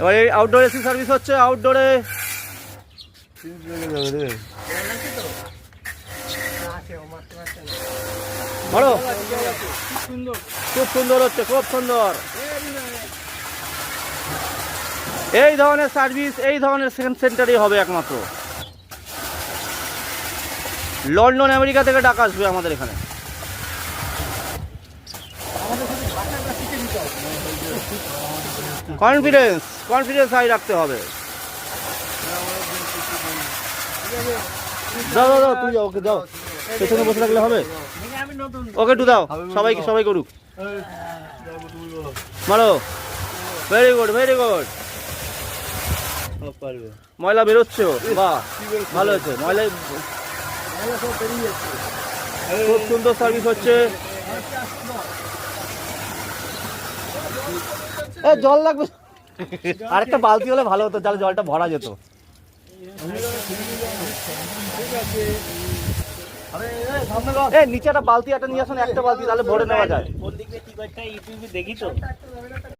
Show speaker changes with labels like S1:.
S1: এবার এই outdoor AC service হচ্ছে আউটডোরে। বলো খুব সুন্দর হচ্ছে, খুব সুন্দর। এই ধরনের সার্ভিস এই ধরনের সেন্টারই হবে একমাত্র। লন্ডন আমেরিকা থেকে ডাক আসবে আমাদের এখানে। কনফিডেন্স হাই রাখতে হবে। দাও দাও দাও, তুই যাও, ওকে দাও, পেছনে বসে রাখলে হবে। ওকে একটু দাও, সবাই করুক। মারো, ভেরি গুড ভেরি গুড। ময়লা বেরোচ্ছে, বাহ ভালো হচ্ছে। ময়লা খুব সুন্দর সার্ভিস হচ্ছে। জল লাগবে, আরেকটা বালতি হলে ভালো হতো, তাহলে জলটা ভরা যেত। নিচে একটা বালতি একটা নিয়ে আসুন, একটা বালতি তাহলে ভরে নেওয়া যায়।